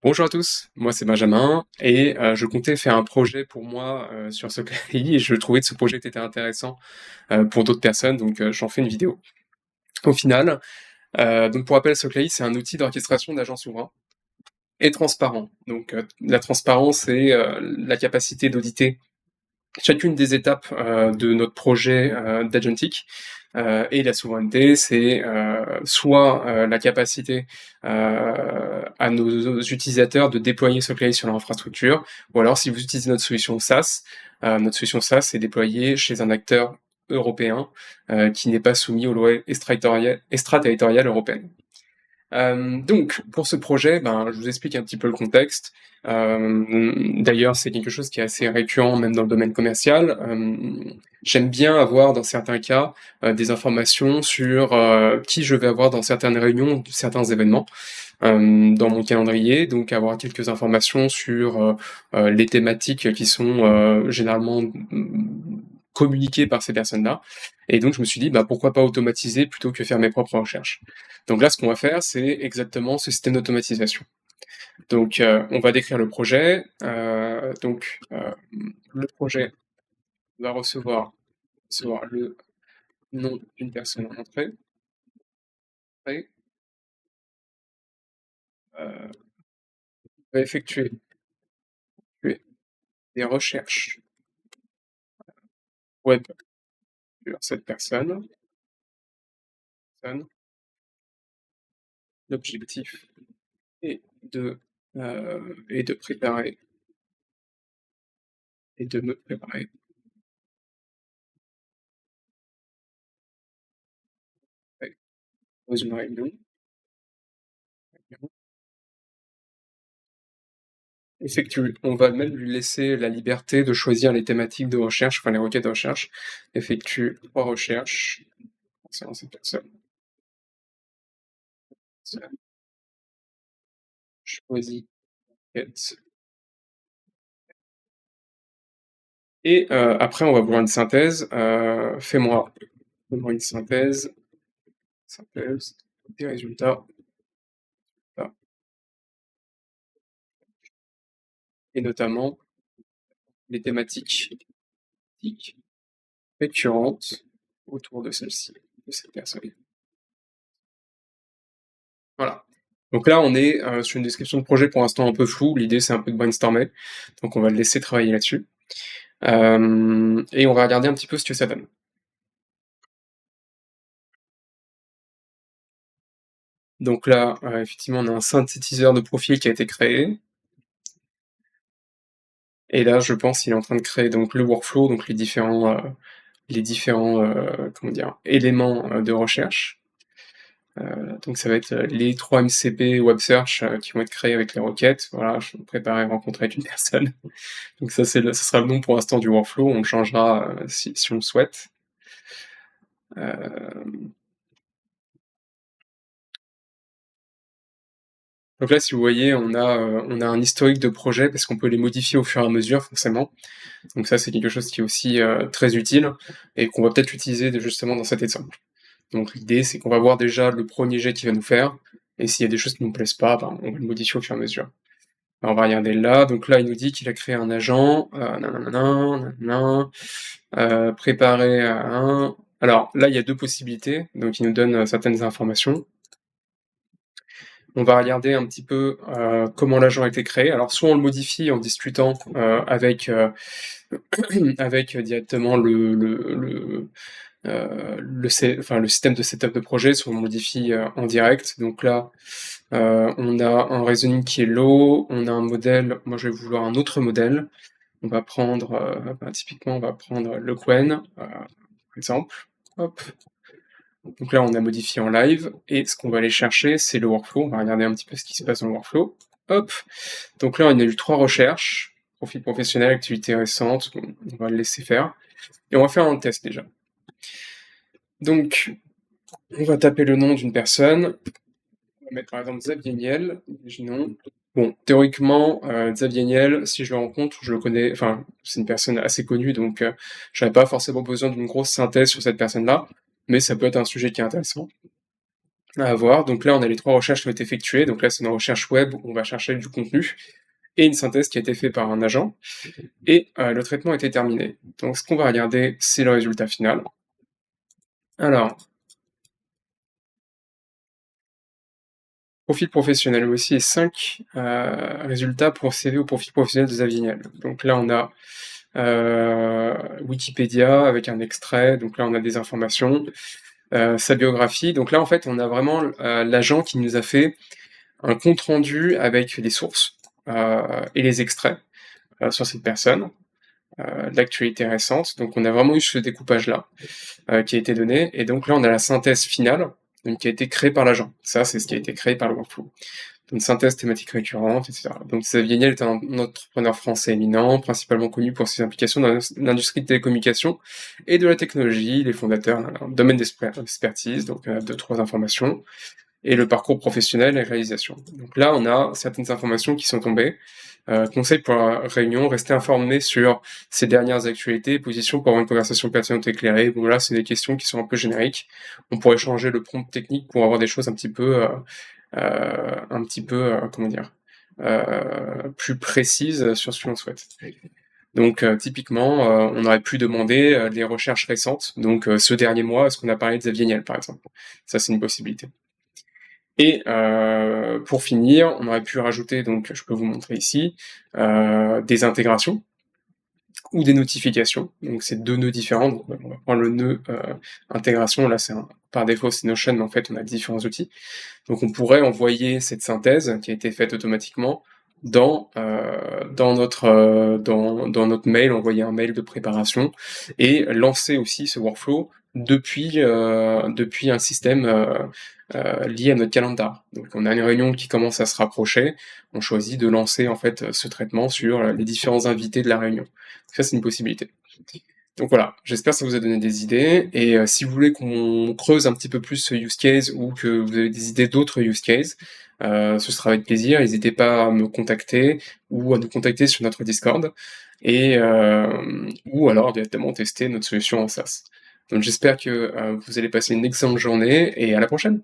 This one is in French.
Bonjour à tous, moi c'est Benjamin et je comptais faire un projet pour moi sur Soclay et je trouvais que ce projet était intéressant pour d'autres personnes, donc j'en fais une vidéo. Au final, donc pour rappel, Soclay c'est un outil d'orchestration d'agents souverains et transparent. Donc la transparence, c'est la capacité d'auditer chacune des étapes de notre projet d'Agentic. Et la souveraineté, c'est soit la capacité à nos utilisateurs de déployer Soclay sur leur infrastructure, ou alors si vous utilisez notre solution SaaS est déployée chez un acteur européen qui n'est pas soumis aux lois extraterritoriales européennes. Donc, pour ce projet, je vous explique un petit peu le contexte. D'ailleurs, c'est quelque chose qui est assez récurrent, même dans le domaine commercial. J'aime bien avoir, dans certains cas, des informations sur qui je vais avoir dans certaines réunions, certains événements, dans mon calendrier. Donc, avoir quelques informations sur les thématiques qui sont généralement communiquées par ces personnes-là. Et donc, je me suis dit, pourquoi pas automatiser plutôt que faire mes propres recherches. Donc là, ce qu'on va faire, c'est exactement ce système d'automatisation. Donc, on va décrire le projet. Le projet va recevoir le nom d'une personne en entrée. Va effectuer des recherches web sur cette personne. L'objectif est de préparer et de me préparer dans une réunion. On va même lui laisser la liberté de choisir les thématiques de recherche, enfin les requêtes de recherche. Effectue 3 recherches concernant cette personne. Choisis requête. Et après, on va voir une synthèse. Fais-moi une synthèse des résultats. Voilà. Et notamment les thématiques récurrentes autour de celle-ci, de cette personne. Voilà. Donc là, on est sur une description de projet pour l'instant un peu floue. L'idée, c'est un peu de brainstormer. Donc on va le laisser travailler là-dessus. Et on va regarder un petit peu ce que ça donne. Donc là, effectivement, on a un synthétiseur de profil qui a été créé. Et là, je pense qu'il est en train de créer donc le workflow, donc les différents comment dire, éléments de recherche. Donc ça va être les 3 MCP Web Search qui vont être créés avec les requêtes. Voilà, je me prépare à rencontrer avec une personne. Donc ça, ça sera le nom pour l'instant du workflow. On le changera si on le souhaite. Donc là, si vous voyez, on a un historique de projets parce qu'on peut les modifier au fur et à mesure, forcément. Donc ça, c'est quelque chose qui est aussi très utile et qu'on va peut-être utiliser justement dans cet exemple. Donc l'idée, c'est qu'on va voir déjà le premier jet qu'il va nous faire, et s'il y a des choses qui ne nous plaisent pas, on va le modifier au fur et à mesure. Alors, on va regarder là, donc là, il nous dit qu'il a créé un agent, préparé à un... Alors là, il y a deux possibilités, donc il nous donne certaines informations. On va regarder un petit peu comment l'agent a été créé. Alors soit on le modifie en discutant avec directement le système de setup de projet, soit on le modifie en direct. Donc là, on a un reasoning qui est low, on a un modèle, moi je vais vouloir un autre modèle. On va prendre, typiquement, on va prendre le Qwen, par exemple. Hop. Donc là, on a modifié en live, et ce qu'on va aller chercher, c'est le workflow. On va regarder un petit peu ce qui se passe dans le workflow. Hop. Donc là, on a eu 3 recherches. Profil professionnel, activité récente, on va le laisser faire. Et on va faire un test déjà. Donc, on va taper le nom d'une personne. On va mettre par exemple Xavier Niel, imaginons. Bon, théoriquement, Xavier Niel, si je le rencontre, je le connais, enfin, c'est une personne assez connue, donc j'aurais pas forcément besoin d'une grosse synthèse sur cette personne-là, mais ça peut être un sujet qui est intéressant. à avoir. Donc là, on a les 3 recherches qui ont été effectuées. Donc là, c'est une recherche web où on va chercher du contenu et une synthèse qui a été faite par un agent et le traitement a été terminé. Donc ce qu'on va regarder, c'est le résultat final. Alors, profil professionnel aussi et 5 résultats pour CV ou profil professionnel de Xavier. Donc là, on a Wikipédia avec un extrait. Donc là, on a des informations. Sa biographie. Donc là, en fait, on a vraiment l'agent qui nous a fait un compte rendu avec les sources et les extraits sur cette personne, l'actualité récente. Donc on a vraiment eu ce découpage-là qui a été donné. Et donc là, on a la synthèse finale donc, qui a été créée par l'agent. Ça, c'est ce qui a été créé par le workflow. Une synthèse thématique récurrente, etc. Donc Xavier Niel est un entrepreneur français éminent, principalement connu pour ses implications dans l'industrie de télécommunications et de la technologie. Il est fondateur d'un domaine d'expertise, donc 2-3 informations, et le parcours professionnel et réalisation. Donc là, on a certaines informations qui sont tombées. Conseil pour la réunion, rester informé sur ces dernières actualités, positions pour avoir une conversation pertinente et éclairée. Bon là, c'est des questions qui sont un peu génériques. On pourrait changer le prompt technique pour avoir des choses comment dire, plus précises sur ce que l'on souhaite. Donc typiquement, on aurait pu demander des recherches récentes, donc ce dernier mois, est-ce qu'on a parlé de Xavier Niel, par exemple. Ça, c'est une possibilité. Et pour finir, on aurait pu rajouter, donc je peux vous montrer ici, des intégrations ou des notifications. Donc c'est 2 nœuds différents. Donc, on va prendre le nœud intégration. Là, par défaut, c'est Notion, mais en fait, on a différents outils. Donc on pourrait envoyer cette synthèse qui a été faite automatiquement dans notre mail, envoyer un mail de préparation et lancer aussi ce workflow depuis un système lié à notre calendar. Donc on a une réunion qui commence à se rapprocher, on choisit de lancer en fait ce traitement sur les différents invités de la réunion. Ça c'est une possibilité. Donc voilà, j'espère que ça vous a donné des idées, et si vous voulez qu'on creuse un petit peu plus ce use case ou que vous avez des idées d'autres use cases, ce sera avec plaisir. N'hésitez pas à me contacter ou à nous contacter sur notre Discord, et ou alors directement tester notre solution en SaaS. Donc j'espère que vous allez passer une excellente journée et à la prochaine.